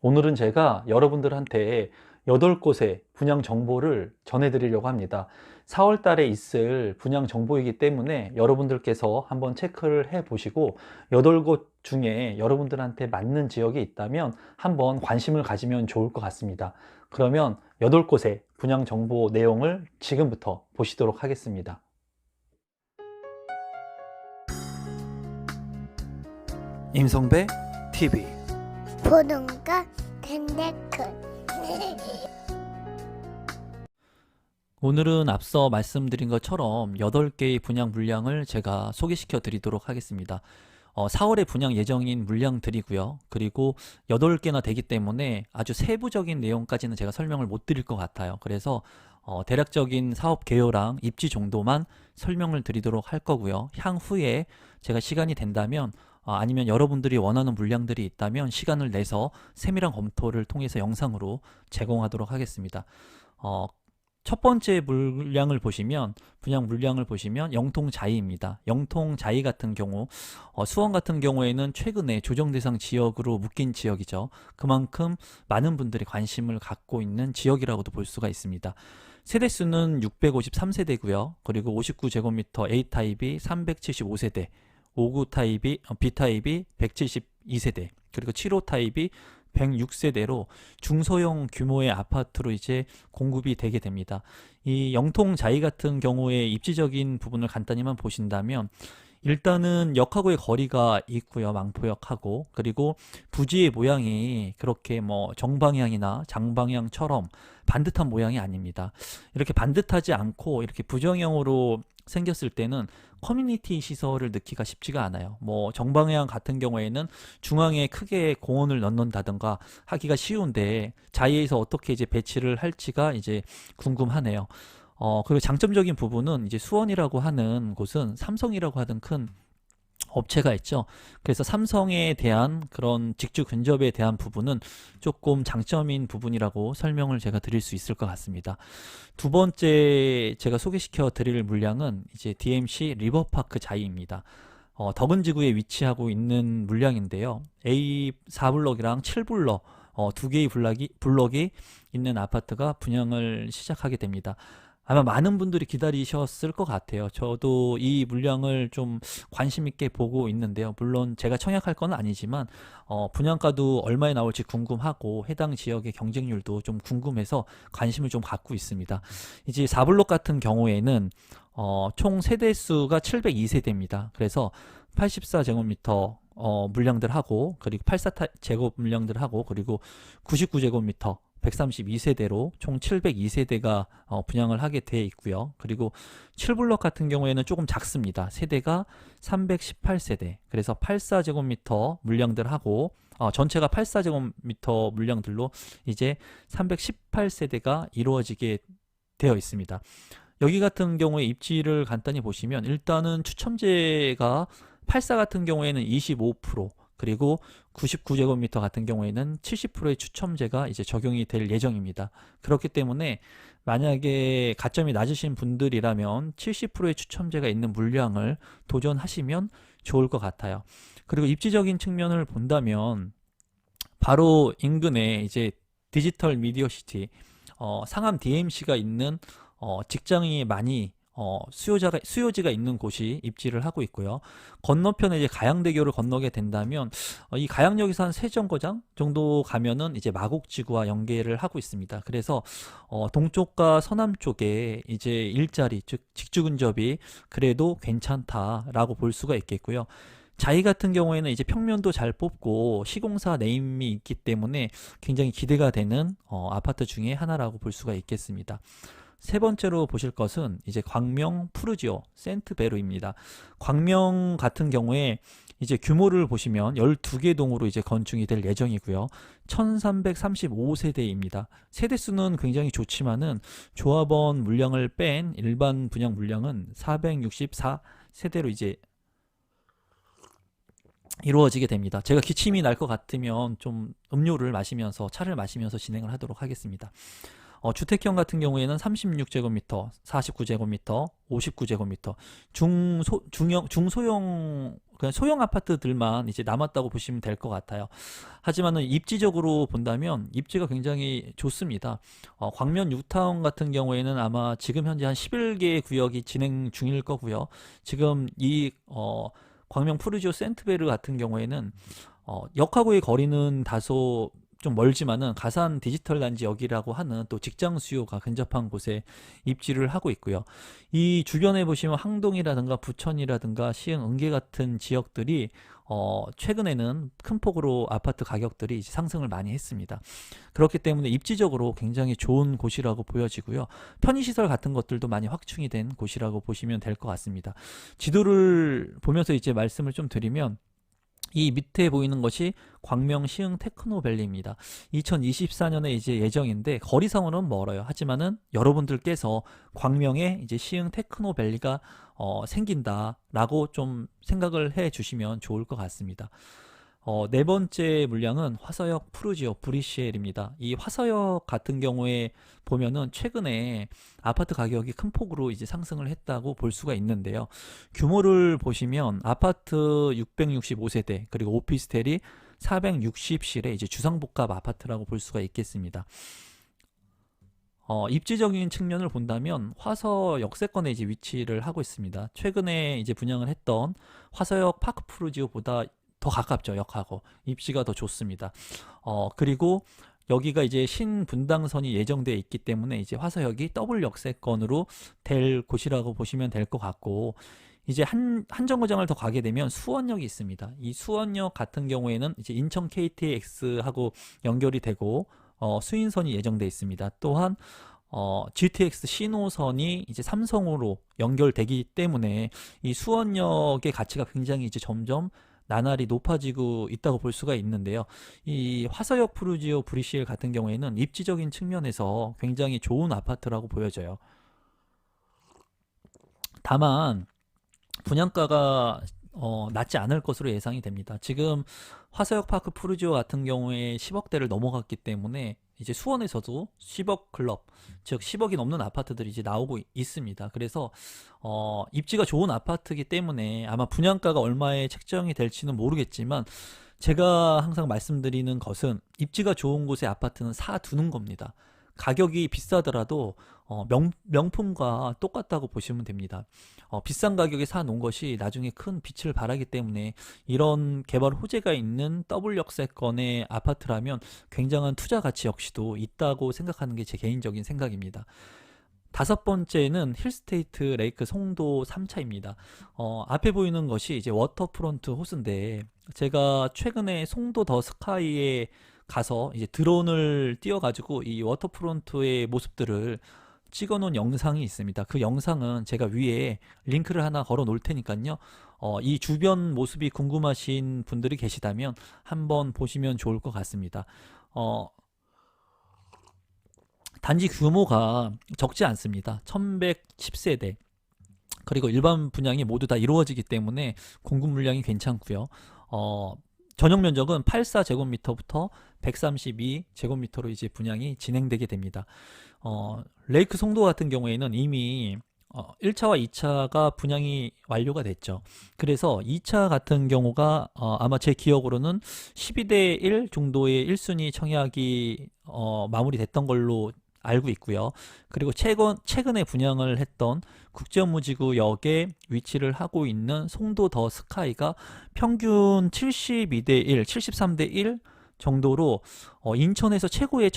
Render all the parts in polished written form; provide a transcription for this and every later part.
오늘은 제가 여러분들한테 8곳의 분양 정보를 전해드리려고 합니다. 4월 달에 있을 분양 정보이기 때문에 여러분들께서 한번 체크를 해 보시고 8곳 중에 여러분들한테 맞는 지역이 있다면 한번 관심을 가지면 좋을 것 같습니다. 그러면 8곳의 분양 정보 내용을 지금부터 보시도록 하겠습니다. 임성배 TV 보는가 텐데큰 오늘은 앞서 말씀드린 것처럼 8개의 분양 물량을 제가 소개시켜 드리도록 하겠습니다. 4월에 분양 예정인 물량들이고요. 그리고 8개나 되기 때문에 아주 세부적인 내용까지는 제가 설명을 못 드릴 것 같아요. 그래서 대략적인 사업 개요랑 입지 정도만 설명을 드리도록 할 거고요. 향후에 제가 시간이 된다면 아니면 여러분들이 원하는 물량들이 있다면 시간을 내서 세밀한 검토를 통해서 영상으로 제공하도록 하겠습니다. 첫 번째 물량을 보시면 분양 물량을 보시면 영통자이입니다. 영통자이 같은 경우 수원 같은 경우에는 최근에 조정 대상 지역으로 묶인 지역이죠. 그만큼 많은 분들이 관심을 갖고 있는 지역이라고도 볼 수가 있습니다. 세대수는 653세대고요. 그리고 59제곱미터 A타입이 375세대, 59타입이 B타입이 172세대, 그리고 75타입이 106세대로 중소형 규모의 아파트로 이제 공급이 되게 됩니다. 이 영통자이 같은 경우에 입지적인 부분을 간단히만 보신다면 일단은 역하고의 거리가 있고요. 망포역하고. 그리고 부지의 모양이 그렇게 뭐 정방향이나 장방향처럼 반듯한 모양이 아닙니다. 이렇게 반듯하지 않고 이렇게 부정형으로 생겼을 때는 커뮤니티 시설을 넣기가 쉽지가 않아요. 뭐 정방향 같은 경우에는 중앙에 크게 공원을 넣는다든가 하기가 쉬운데 자이에서 어떻게 이제 배치를 할지가 이제 궁금하네요. 그리고 장점적인 부분은 이제 수원이라고 하는 곳은 삼성이라고 하던 큰 업체가 있죠. 그래서 삼성에 대한 그런 직주 근접에 대한 부분은 조금 장점인 부분이라고 설명을 제가 드릴 수 있을 것 같습니다. 두 번째 제가 소개시켜 드릴 물량은 이제 DMC 리버파크 자이입니다. 덕은지구에 위치하고 있는 물량인데요. A4블럭이랑 7블럭 두 개의 블럭이 있는 아파트가 분양을 시작하게 됩니다. 아마 많은 분들이 기다리셨을 것 같아요. 저도 이 물량을 좀 관심 있게 보고 있는데요. 물론 제가 청약할 건 아니지만 분양가도 얼마에 나올지 궁금하고 해당 지역의 경쟁률도 좀 궁금해서 관심을 좀 갖고 있습니다. 이제 4블록 같은 경우에는 총 세대수가 702세대입니다. 그래서 84제곱미터 물량들하고 그리고 84제곱 물량들하고 그리고 99제곱미터 132세대로 총 702세대가 분양을 하게 되어 있고요. 그리고 7블럭 같은 경우에는 조금 작습니다. 세대가 318세대. 그래서 84제곱미터 물량들하고 전체가 84제곱미터 물량들로 이제 318세대가 이루어지게 되어 있습니다. 여기 같은 경우에 입지를 간단히 보시면 일단은 추첨제가 84 같은 경우에는 25%, 그리고 99제곱미터 같은 경우에는 70%의 추첨제가 이제 적용이 될 예정입니다. 그렇기 때문에 만약에 가점이 낮으신 분들이라면 70%의 추첨제가 있는 물량을 도전하시면 좋을 것 같아요. 그리고 입지적인 측면을 본다면 바로 인근에 이제 디지털 미디어 시티 상암 DMC가 있는 직장이 많이 수요지가 있는 곳이 입지를 하고 있고요. 건너편에 이제 가양대교를 건너게 된다면 이 가양역에서 한 3정거장 정도 가면은 이제 마곡지구와 연계를 하고 있습니다. 그래서 동쪽과 서남 쪽에 이제 일자리 즉 직주 근접이 그래도 괜찮다라고 볼 수가 있겠고요. 자이 같은 경우에는 이제 평면도 잘 뽑고 시공사 네임이 있기 때문에 굉장히 기대가 되는 아파트 중에 하나라고 볼 수가 있겠습니다. 세 번째로 보실 것은 이제 광명 푸르지오 센트베르입니다. 광명 같은 경우에 이제 규모를 보시면 12개 동으로 이제 건축이 될 예정이고요. 1335세대입니다. 세대수는 굉장히 좋지만은 조합원 물량을 뺀 일반 분양 물량은 464세대로 이제 이루어지게 됩니다. 제가 기침이 날 것 같으면 좀 음료를 마시면서 차를 마시면서 진행을 하도록 하겠습니다. 주택형 같은 경우에는 36제곱미터, 49제곱미터, 59제곱미터, 중소형 그냥 소형 아파트들만 이제 남았다고 보시면 될 것 같아요. 하지만은 입지적으로 본다면 입지가 굉장히 좋습니다. 광명 뉴타운 같은 경우에는 아마 지금 현재 한 11개 구역이 진행 중일 거고요. 지금 이 광명 푸르지오 센트베르 같은 경우에는 역하고의 거리는 다소 좀 멀지만은 가산 디지털 단지역이라고 하는 또 직장 수요가 근접한 곳에 입지를 하고 있고요. 이 주변에 보시면 항동이라든가 부천이라든가 시흥, 은계 같은 지역들이 최근에는 큰 폭으로 아파트 가격들이 이제 상승을 많이 했습니다. 그렇기 때문에 입지적으로 굉장히 좋은 곳이라고 보여지고요. 편의시설 같은 것들도 많이 확충이 된 곳이라고 보시면 될 것 같습니다. 지도를 보면서 이제 말씀을 좀 드리면 이 밑에 보이는 것이 광명 시흥 테크노밸리입니다. 2024년에 이제 예정인데 거리상으로는 멀어요. 하지만은 여러분들께서 광명에 이제 시흥 테크노밸리가 생긴다라고 좀 생각을 해 주시면 좋을 것 같습니다. 네 번째 물량은 화서역 푸르지오 브리시엘입니다. 이 화서역 같은 경우에 보면은 최근에 아파트 가격이 큰 폭으로 이제 상승을 했다고 볼 수가 있는데요. 규모를 보시면 아파트 665세대 그리고 오피스텔이 460실의 이제 주상복합 아파트라고 볼 수가 있겠습니다. 입지적인 측면을 본다면 화서 역세권에 이제 위치를 하고 있습니다. 최근에 이제 분양을 했던 화서역 파크 푸르지오보다 더 가깝죠. 역하고 입지가 더 좋습니다. 그리고 여기가 이제 신분당선이 예정되어 있기 때문에 이제 화서역이 더블 역세권으로 될 곳이라고 보시면 될 것 같고, 이제 한 정거장을 더 가게 되면 수원역이 있습니다. 이 수원역 같은 경우에는 이제 인천 KTX하고 연결이 되고 수인선이 예정되어 있습니다. 또한 GTX 신호선이 이제 삼성으로 연결되기 때문에 이 수원역의 가치가 굉장히 이제 점점 나날이 높아지고 있다고 볼 수가 있는데요. 이 화서역 푸르지오 브리시엘 같은 경우에는 입지적인 측면에서 굉장히 좋은 아파트라고 보여져요. 다만 분양가가 낮지 않을 것으로 예상이 됩니다. 지금 화서역 파크 푸르지오 같은 경우에 10억대를 넘어갔기 때문에 이제 수원에서도 10억 클럽, 즉 10억이 넘는 아파트들이 이제 나오고 있습니다. 그래서 입지가 좋은 아파트이기 때문에 아마 분양가가 얼마에 책정이 될지는 모르겠지만, 제가 항상 말씀드리는 것은 입지가 좋은 곳의 아파트는 사두는 겁니다. 가격이 비싸더라도 명품과 똑같다고 보시면 됩니다. 비싼 가격에 사놓은 것이 나중에 큰 빛을 발하기 때문에 이런 개발 호재가 있는 더블 역세권의 아파트라면 굉장한 투자 가치 역시도 있다고 생각하는 게 제 개인적인 생각입니다. 다섯 번째는 힐스테이트 레이크 송도 3차입니다. 앞에 보이는 것이 이제 워터프론트 호수인데, 제가 최근에 송도 더 스카이에 가서 이제 드론을 띄워가지고 이 워터프론트의 모습들을 찍어 놓은 영상이 있습니다. 그 영상은 제가 위에 링크를 하나 걸어 놓을 테니까요. 이 주변 모습이 궁금하신 분들이 계시다면 한번 보시면 좋을 것 같습니다. 단지 규모가 적지 않습니다. 1110세대. 그리고 일반 분양이 모두 다 이루어지기 때문에 공급 물량이 괜찮고요. 전용 면적은 84제곱미터부터 132제곱미터로 이제 분양이 진행되게 됩니다. 레이크 송도 같은 경우에는 이미 1차와 2차가 분양이 완료가 됐죠. 그래서 2차 같은 경우가 아마 제 기억으로는 12대1 정도의 1순위 청약이 마무리됐던 걸로 알고 있고요. 그리고 최근에 분양을 했던 국제업무지구역에 위치를 하고 있는 송도 더 스카이가 평균 72대1, 73대1 정도로 인천에서 최고의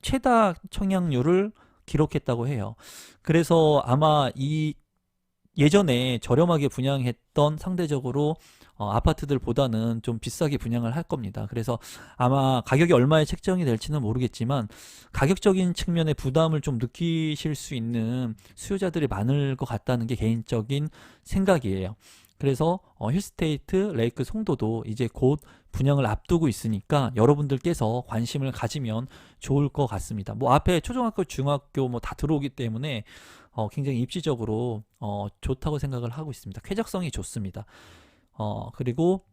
최다 청약률을 기록했다고 해요. 그래서 아마 이 예전에 저렴하게 분양했던 상대적으로 아파트들보다는 좀 비싸게 분양을 할 겁니다. 그래서 아마 가격이 얼마에 책정이 될지는 모르겠지만 가격적인 측면의 부담을 좀 느끼실 수 있는 수요자들이 많을 것 같다는 게 개인적인 생각이에요. 그래서 힐스테이트 레이크 송도도 이제 곧 분양을 앞두고 있으니까 여러분들께서 관심을 가지면 좋을 것 같습니다. 뭐 앞에 초등학교, 중학교 뭐 다 들어오기 때문에 굉장히 입지적으로 좋다고 생각을 하고 있습니다. 쾌적성이 좋습니다. 그리고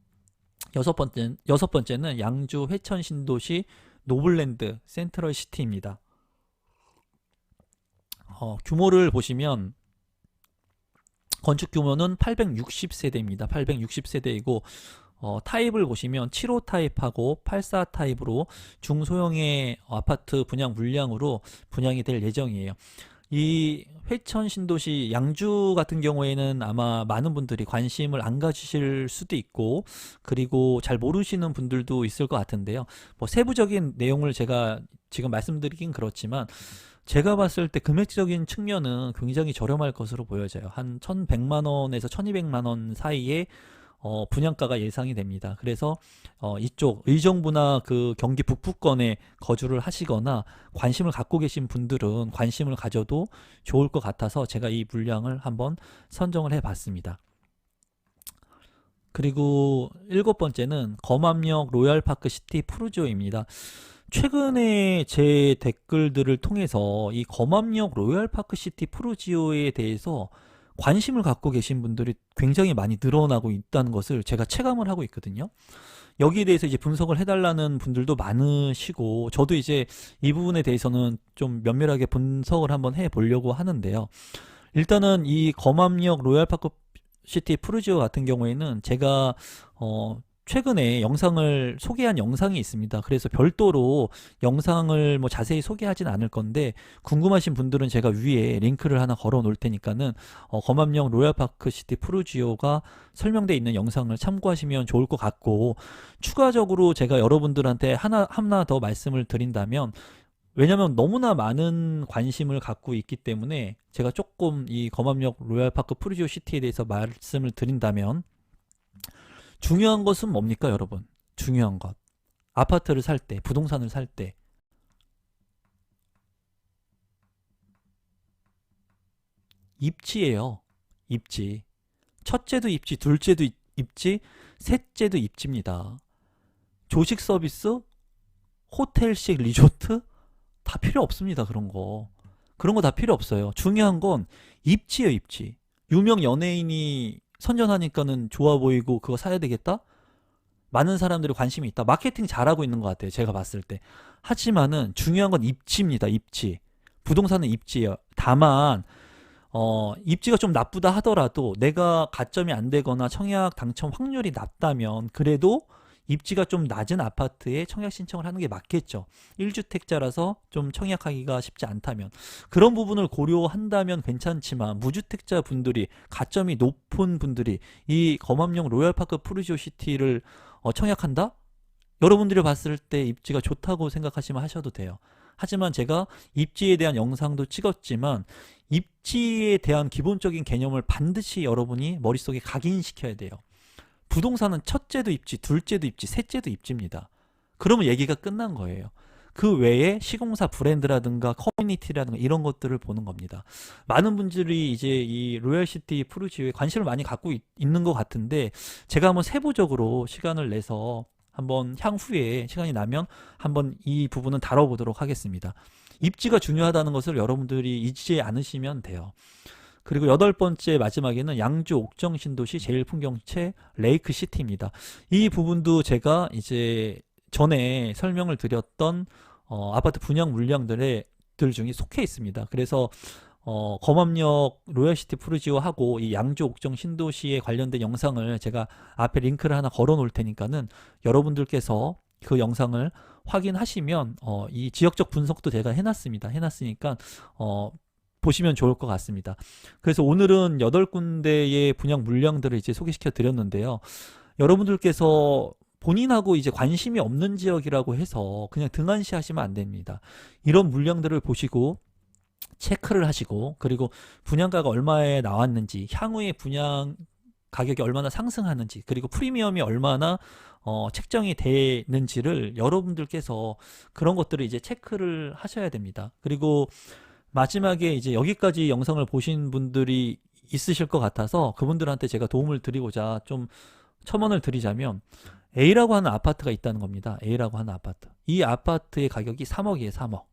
여섯 번째는 양주 회천 신도시 노블랜드 센트럴 시티입니다. 규모를 보시면 건축 규모는 860세대입니다. 860세대이고 타입을 보시면 7호 타입하고 84 타입으로 중소형의 아파트 분양 물량으로 분양이 될 예정이에요. 이 회천 신도시 양주 같은 경우에는 아마 많은 분들이 관심을 안 가지실 수도 있고, 그리고 잘 모르시는 분들도 있을 것 같은데요. 뭐 세부적인 내용을 제가 지금 말씀드리긴 그렇지만 제가 봤을 때 금액적인 측면은 굉장히 저렴할 것으로 보여져요. 한 1,100만 원에서 1,200만 원 사이에 분양가가 예상이 됩니다. 그래서 이쪽 의정부나 그 경기 북부권에 거주를 하시거나 관심을 갖고 계신 분들은 관심을 가져도 좋을 것 같아서 제가 이 물량을 한번 선정을 해봤습니다. 그리고 7번째는 검암역 로얄파크 시티 푸르지오입니다. 최근에 제 댓글들을 통해서 이 검암역 로얄파크 시티 푸르지오에 대해서 관심을 갖고 계신 분들이 굉장히 많이 늘어나고 있다는 것을 제가 체감을 하고 있거든요. 여기에 대해서 이제 분석을 해달라는 분들도 많으시고, 저도 이제 이 부분에 대해서는 좀 면밀하게 분석을 한번 해보려고 하는데요. 일단은 이 검암역 로얄파크 시티 푸르지오 같은 경우에는 제가 최근에 영상을 소개한 영상이 있습니다. 그래서 별도로 영상을 뭐 자세히 소개하진 않을 건데, 궁금하신 분들은 제가 위에 링크를 하나 걸어 놓을 테니까는 검암역 로얄파크 시티 푸르지오가 설명되어 있는 영상을 참고하시면 좋을 것 같고, 추가적으로 제가 여러분들한테 하나 더 말씀을 드린다면, 왜냐면 너무나 많은 관심을 갖고 있기 때문에 제가 조금 이 검암역 로얄파크 푸르지오 시티에 대해서 말씀을 드린다면, 중요한 것은 뭡니까, 여러분? 중요한 것. 아파트를 살 때, 부동산을 살 때. 입지예요. 입지. 첫째도 입지, 둘째도 입지, 셋째도 입지입니다. 조식 서비스, 호텔식 리조트 다 필요 없습니다. 그런 거. 그런 거 다 필요 없어요. 중요한 건 입지예요, 입지. 유명 연예인이 선전하니까는 좋아 보이고 그거 사야 되겠다? 많은 사람들이 관심이 있다. 마케팅 잘하고 있는 것 같아요. 제가 봤을 때. 하지만은 중요한 건 입지입니다. 입지. 부동산은 입지예요. 다만 입지가 좀 나쁘다 하더라도 내가 가점이 안 되거나 청약 당첨 확률이 낮다면 그래도 입지가 좀 낮은 아파트에 청약 신청을 하는 게 맞겠죠. 1주택자라서 좀 청약하기가 쉽지 않다면. 그런 부분을 고려한다면 괜찮지만, 무주택자 분들이, 가점이 높은 분들이 이 검암역 로얄파크 푸르지오 시티를 청약한다? 여러분들이 봤을 때 입지가 좋다고 생각하시면 하셔도 돼요. 하지만 제가 입지에 대한 영상도 찍었지만 입지에 대한 기본적인 개념을 반드시 여러분이 머릿속에 각인시켜야 돼요. 부동산은 첫째도 입지, 둘째도 입지, 셋째도 입지입니다. 그러면 얘기가 끝난 거예요. 그 외에 시공사 브랜드라든가 커뮤니티라든가 이런 것들을 보는 겁니다. 많은 분들이 이제 이 로얄시티 푸르지오에 관심을 많이 갖고 있는 것 같은데, 제가 한번 세부적으로 시간을 내서 한번 향후에 시간이 나면 한번 이 부분은 다뤄보도록 하겠습니다. 입지가 중요하다는 것을 여러분들이 잊지 않으시면 돼요. 그리고 8번째 마지막에는 양주 옥정 신도시 제일풍경채 레이크시티입니다. 이 부분도 제가 이제 전에 설명을 드렸던 아파트 분양 물량들 중에 속해 있습니다. 그래서 검암역 로얄시티 푸르지오하고 이 양주 옥정 신도시에 관련된 영상을 제가 앞에 링크를 하나 걸어 놓을 테니까는 여러분들께서 그 영상을 확인하시면 이 지역적 분석도 제가 해놨으니까 보시면 좋을 것 같습니다. 그래서 오늘은 8군데의 분양 물량들을 이제 소개시켜 드렸는데요. 여러분들께서 본인하고 이제 관심이 없는 지역이라고 해서 그냥 등한시 하시면 안 됩니다. 이런 물량들을 보시고 체크를 하시고, 그리고 분양가가 얼마에 나왔는지, 향후에 분양 가격이 얼마나 상승하는지, 그리고 프리미엄이 얼마나 책정이 되는지를 여러분들께서 그런 것들을 이제 체크를 하셔야 됩니다. 그리고 마지막에 이제 여기까지 영상을 보신 분들이 있으실 것 같아서 그분들한테 제가 도움을 드리고자 좀 첨언을 드리자면, A라고 하는 아파트가 있다는 겁니다. A라고 하는 아파트. 이 아파트의 가격이 3억이에요. 3억.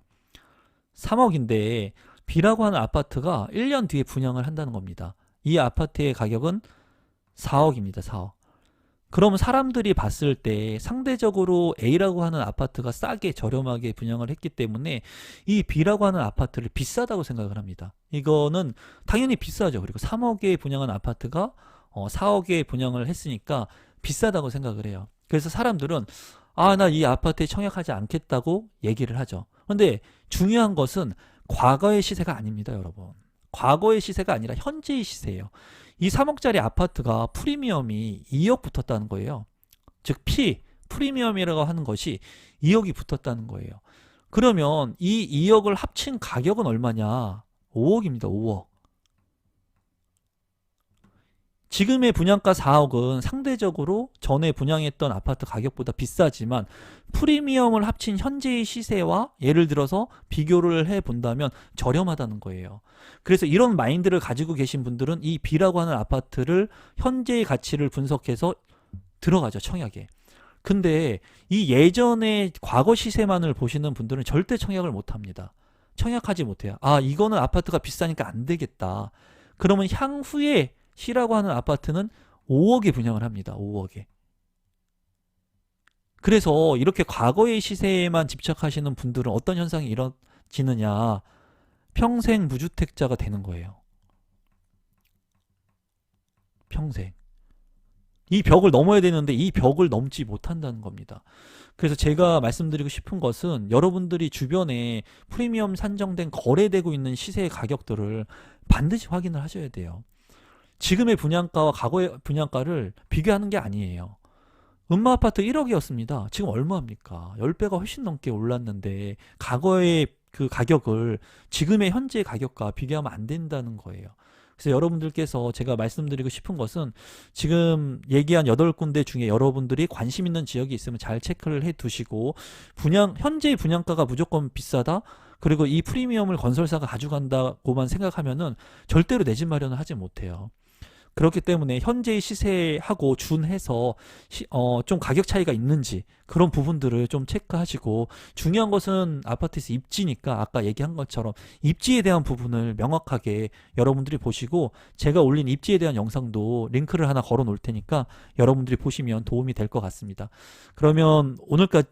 3억인데 B라고 하는 아파트가 1년 뒤에 분양을 한다는 겁니다. 이 아파트의 가격은 4억입니다. 4억. 그러면 사람들이 봤을 때 상대적으로 A라고 하는 아파트가 싸게 저렴하게 분양을 했기 때문에 이 B라고 하는 아파트를 비싸다고 생각을 합니다. 이거는 당연히 비싸죠. 그리고 3억에 분양한 아파트가 4억에 분양을 했으니까 비싸다고 생각을 해요. 그래서 사람들은 나 이 아파트에 청약하지 않겠다고 얘기를 하죠. 근데 중요한 것은 과거의 시세가 아닙니다, 여러분. 과거의 시세가 아니라 현재의 시세예요. 이 3억짜리 아파트가 프리미엄이 2억 붙었다는 거예요. 즉 프리미엄이라고 하는 것이 2억이 붙었다는 거예요. 그러면 이 2억을 합친 가격은 얼마냐? 5억입니다. 5억. 지금의 분양가 4억은 상대적으로 전에 분양했던 아파트 가격보다 비싸지만 프리미엄을 합친 현재의 시세와 예를 들어서 비교를 해본다면 저렴하다는 거예요. 그래서 이런 마인드를 가지고 계신 분들은 이 B라고 하는 아파트를 현재의 가치를 분석해서 들어가죠, 청약에. 근데 이 예전의 과거 시세만을 보시는 분들은 절대 청약을 못 합니다. 청약하지 못해요. 이거는 아파트가 비싸니까 안 되겠다. 그러면 향후에 C라고 하는 아파트는 5억에 분양을 합니다. 5억에. 그래서 이렇게 과거의 시세에만 집착하시는 분들은 어떤 현상이 이뤄지느냐. 평생 무주택자가 되는 거예요. 평생. 이 벽을 넘어야 되는데 이 벽을 넘지 못한다는 겁니다. 그래서 제가 말씀드리고 싶은 것은 여러분들이 주변에 프리미엄 산정된 거래되고 있는 시세의 가격들을 반드시 확인을 하셔야 돼요. 지금의 분양가와 과거의 분양가를 비교하는 게 아니에요. 음마아파트 1억이었습니다. 지금 얼마입니까? 10배가 훨씬 넘게 올랐는데 과거의 그 가격을 지금의 현재 가격과 비교하면 안 된다는 거예요. 그래서 여러분들께서 제가 말씀드리고 싶은 것은 지금 얘기한 8군데 중에 여러분들이 관심 있는 지역이 있으면 잘 체크를 해 두시고 현재의 분양가가 무조건 비싸다? 그리고 이 프리미엄을 건설사가 가져간다고만 생각하면은 절대로 내 집 마련을 하지 못해요. 그렇기 때문에 현재의 시세하고 준해서 좀 가격 차이가 있는지 그런 부분들을 좀 체크하시고 중요한 것은 아파트에서 입지니까 아까 얘기한 것처럼 입지에 대한 부분을 명확하게 여러분들이 보시고 제가 올린 입지에 대한 영상도 링크를 하나 걸어 놓을 테니까 여러분들이 보시면 도움이 될 것 같습니다. 그러면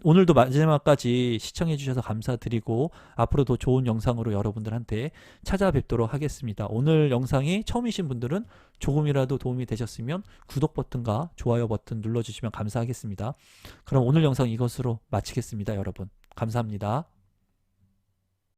오늘도 마지막까지 시청해 주셔서 감사드리고 앞으로도 좋은 영상으로 여러분들한테 찾아뵙도록 하겠습니다. 오늘 영상이 처음이신 분들은 조금이라도 도움이 되셨으면 구독 버튼과 좋아요 버튼 눌러주시면 감사하겠습니다. 그럼 오늘 영상 이것으로 마치겠습니다, 여러분. 감사합니다.